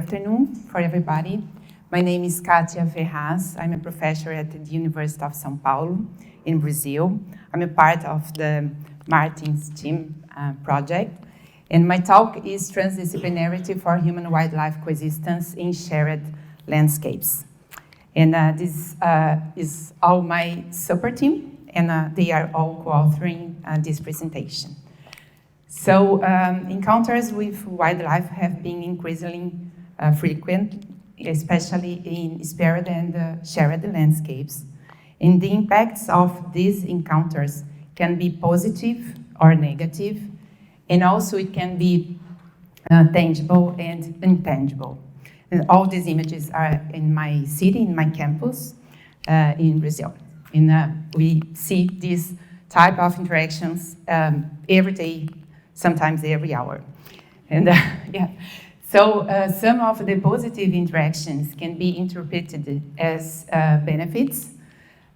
afternoon for everybody. My name is Katia Ferraz. I'm a professor at the University of São Paulo in Brazil. I'm a part of the Martin's team project. And my talk is Transdisciplinarity for Human-Wildlife Coexistence in Shared Landscapes. And this is all my support team, and they are all co-authoring this presentation. So encounters with wildlife have been increasingly frequent, especially in spared and shared landscapes. And the impacts of these encounters can be positive or negative, and also it can be tangible and intangible. And all these images are in my city, in my campus in Brazil. And we see these type of interactions every day, sometimes every hour. And yeah, so some of the positive interactions can be interpreted as benefits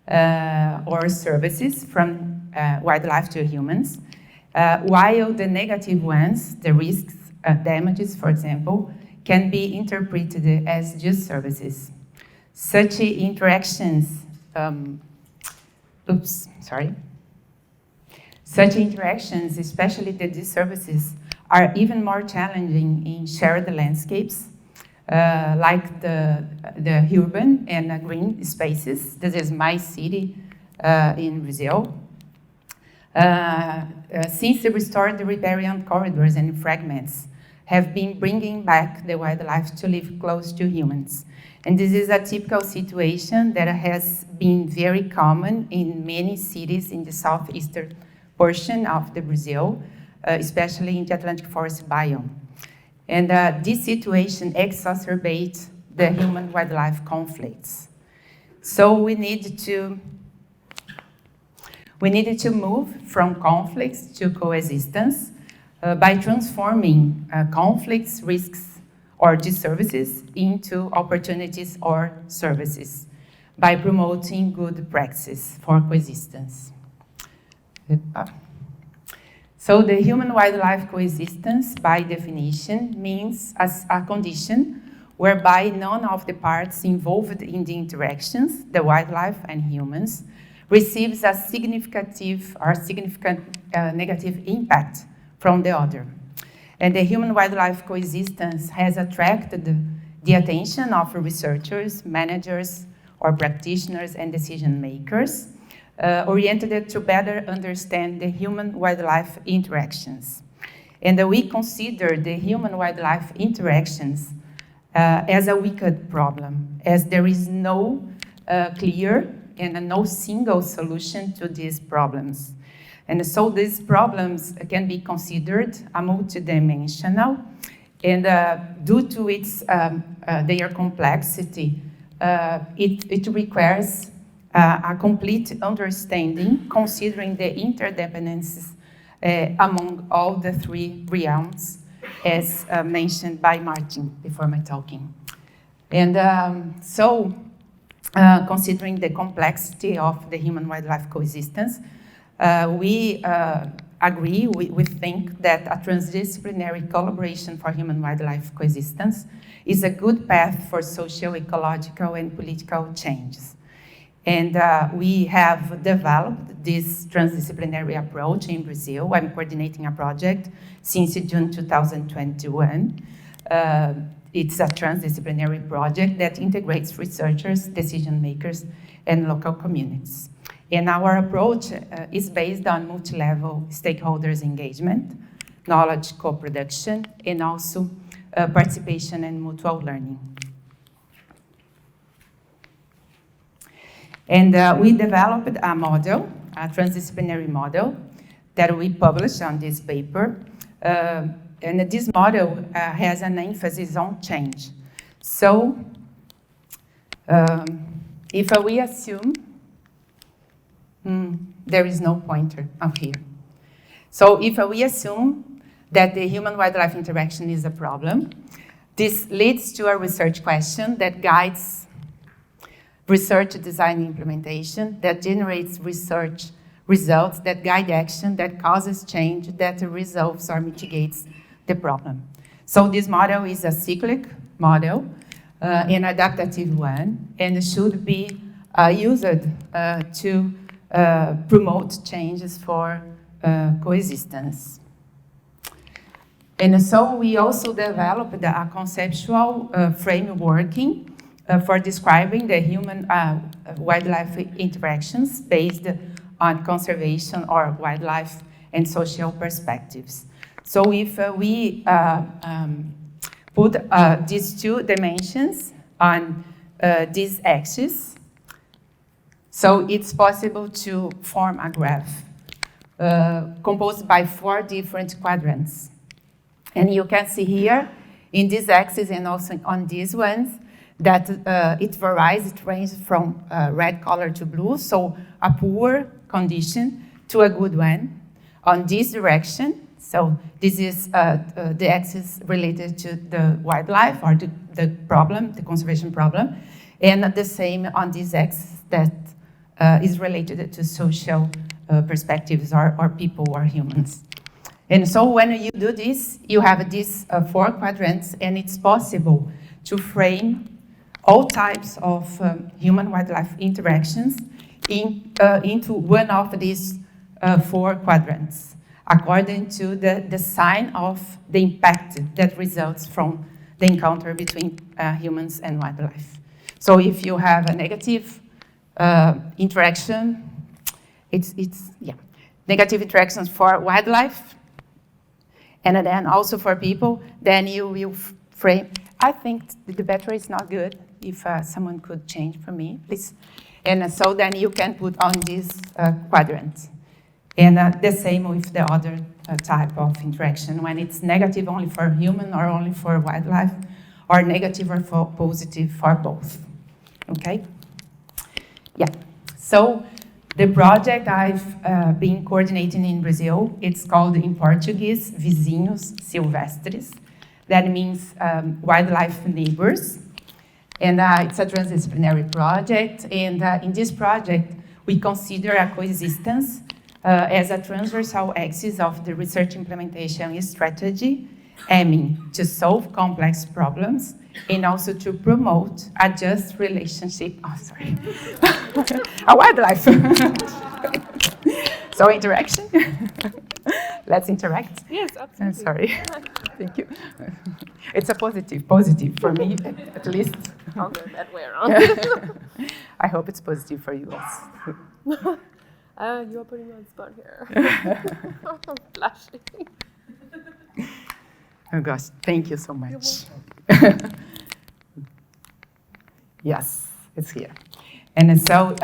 or services from wildlife to humans, while the negative ones, the risks, damages, for example, can be interpreted as just services. Such interactions, Such interactions, especially the disservices, are even more challenging in shared landscapes, like the urban and green spaces. This is my city in Brazil. Since the restored riparian corridors and fragments have been bringing back the wildlife to live close to humans. And this is a typical situation that has been very common in many cities in the southeastern portion of the Brazil, especially in the Atlantic forest biome. And this situation exacerbates the human-wildlife conflicts. So we needed to move from conflicts to coexistence by transforming conflicts, risks, or disservices into opportunities or services by promoting good practices for coexistence. So the human-wildlife coexistence, by definition, means as a condition whereby none of the parts involved in the interactions, the wildlife and humans, receives a significant negative impact from the other. And the human-wildlife coexistence has attracted the attention of researchers, managers, or practitioners and decision makers, oriented to better understand the human-wildlife interactions. And we consider the human-wildlife interactions as a wicked problem, as there is no clear and no single solution to these problems. And so these problems can be considered multidimensional, and due to their complexity, it requires a complete understanding, considering the interdependencies among all the three realms, as mentioned by Martin before my talking. And considering the complexity of the human-wildlife coexistence, we think that a transdisciplinary collaboration for human-wildlife coexistence is a good path for social, ecological, and political changes. And we have developed this transdisciplinary approach in Brazil. I'm coordinating a project since June 2021. It's a transdisciplinary project that integrates researchers, decision makers, and local communities. And our approach is based on multi-level stakeholders engagement, knowledge co-production, and also participation and mutual learning. And we developed a model, a transdisciplinary model, that we published on this paper. And this model has an emphasis on change. So if we assume, there is no pointer up here. So if we assume that the human-wildlife interaction is a problem, this leads to a research question that guides research design and implementation, that generates research results, that guide action, that causes change, that resolves or mitigates the problem. So this model is a cyclic model, an adaptive one, and should be used to promote changes for coexistence. And so we also developed a conceptual framework for describing the human-wildlife interactions based on conservation or wildlife and social perspectives. So if we put these two dimensions on this axis, so it's possible to form a graph composed by 4 different quadrants. And you can see here in this axis and also on these ones that it varies, it ranges from red color to blue, so a poor condition to a good one on this direction. So this is the axis related to the wildlife or the problem, the conservation problem, and the same on this axis that is related to social perspectives or people or humans. And so when you do this, you have these 4 quadrants, and it's possible to frame all types of human-wildlife interactions into one of these 4 quadrants, according to the sign of the impact that results from the encounter between humans and wildlife. So if you have a negative interaction, negative interactions for wildlife, and then also for people, then you will frame. I think the battery is not good. If someone could change for me, please. And so then you can put on this quadrant. And the same with the other type of interaction, when it's negative only for human or only for wildlife, or negative or positive for both. Okay? Yeah. So the project I've been coordinating in Brazil, it's called in Portuguese, Vizinhos Silvestres. That means wildlife neighbors. And it's a transdisciplinary project. And in this project, we consider a coexistence as a transversal axis of the research implementation strategy, aiming to solve complex problems and also to promote a just relationship. Oh, sorry. A wildlife. So interaction. Let's interact. Yes, absolutely. I'm sorry. Thank you. It's a positive for me, at least. I'll go that way around. I hope it's positive for you also. You are putting me on the spot here. I'm blushing. Oh gosh, thank you so much. Yes, it's here. And so,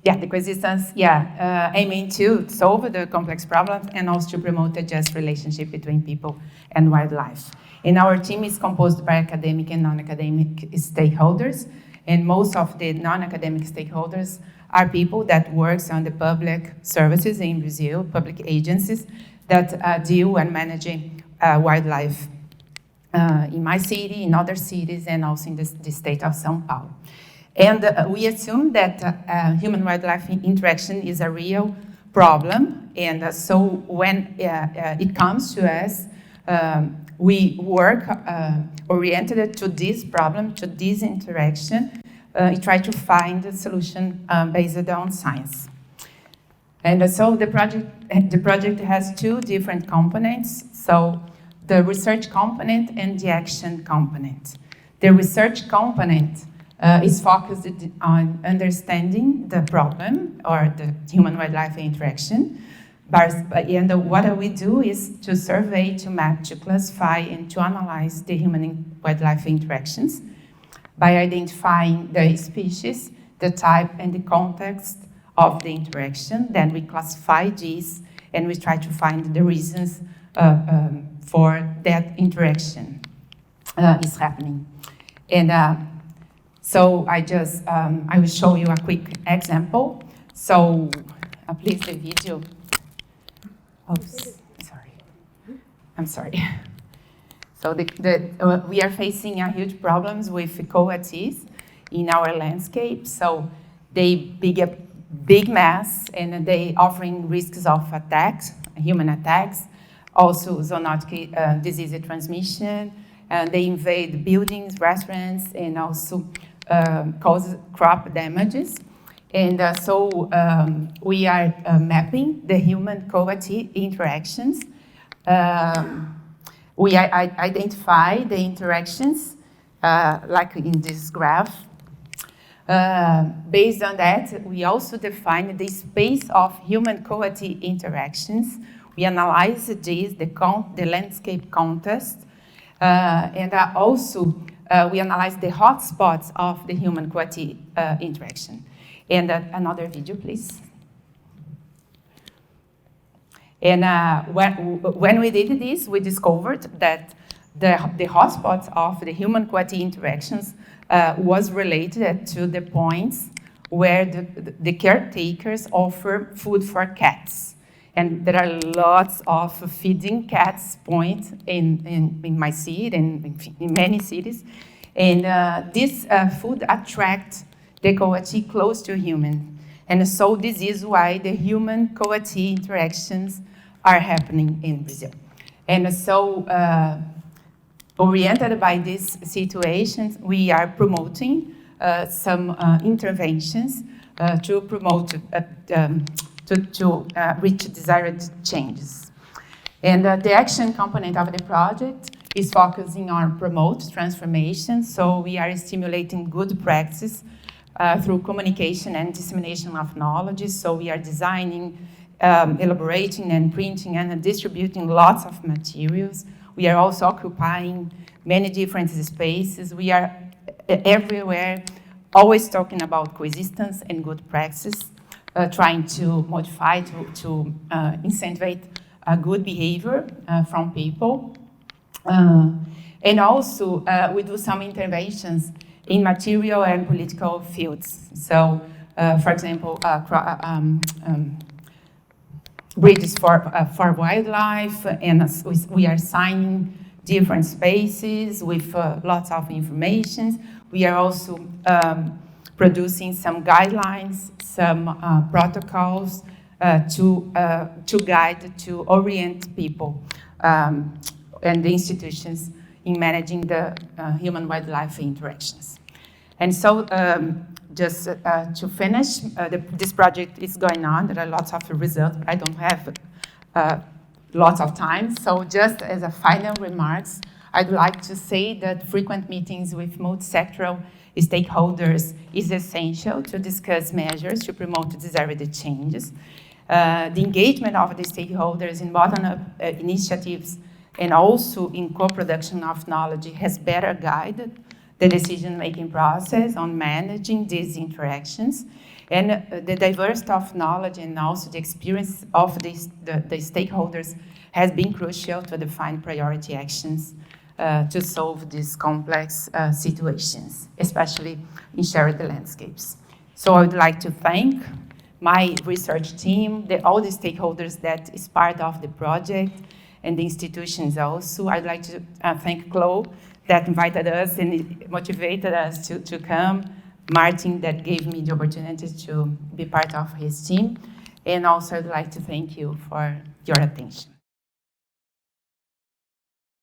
the coexistence, aiming to solve the complex problems and also to promote a just relationship between people and wildlife. And our team is composed by academic and non-academic stakeholders, and most of the non-academic stakeholders are people that work on the public services in Brazil, public agencies that deal and managing wildlife in my city, in other cities, and also in the state of São Paulo. And we assume that human-wildlife interaction is a real problem, and so when it comes to us, we work oriented to this problem, to this interaction. We try to find a solution based on science. And so the project has 2 different components, so the research component and the action component. The research component is focused on understanding the problem or the human-wildlife interaction. And what we do is to survey, to map, to classify, and to analyze the human-wildlife interactions by identifying the species, the type, and the context of the interaction. Then we classify these, and we try to find the reasons for that interaction is happening. And so I will show you a quick example. So please the video. Oops, sorry. I'm sorry. So we are facing a huge problems with coatis in our landscape. So they big mass, and they offering risks of attacks, human attacks, also zoonotic disease transmission, They invade buildings, restaurants, and also cause crop damages. And we are mapping the human-coat interactions. We identify the interactions, like in this graph. Based on that, we also define the space of human-coat interactions. We analyze the landscape context, and also we analyze the hotspots of the human-coat interaction. And another video, please. And when we did this, we discovered that the hotspots of the human-coat interactions was related to the points where the caretakers offer food for cats. And there are lots of feeding cats points in my city and in many cities. And this food attracts the coati close to human. And so this is why the human-coati interactions are happening in Brazil. And so oriented by these situations, we are promoting some interventions to promote, to reach desired changes. And the action component of the project is focusing on promote transformation. So we are stimulating good practice through communication and dissemination of knowledge. So we are designing, elaborating and printing and distributing lots of materials. We are also occupying many different spaces. We are everywhere, always talking about coexistence and good practice, trying to modify, to incentivize good behavior from people. And also, we do some interventions in material and political fields. So, for example, bridges for wildlife, and we are signing different spaces with lots of information. We are also producing some guidelines, some protocols to guide, to orient people and the institutions in managing the human-wildlife interactions. And so, just to finish, this project is going on. There are lots of results. I don't have lots of time. So just as a final remarks, I'd like to say that frequent meetings with multi-sectoral stakeholders is essential to discuss measures to promote desired changes. The engagement of the stakeholders in bottom-up initiatives and also in co-production of knowledge has better guided the decision-making process on managing these interactions. And the diversity of knowledge and also the experience of the stakeholders has been crucial to define priority actions to solve these complex situations, especially in shared landscapes. So I would like to thank my research team, all the stakeholders that is part of the project, and the institutions also. I'd like to thank 𝐶𝐞 that invited us and motivated us to come, Martin that gave me the opportunity to be part of his team, and also I'd like to thank you for your attention.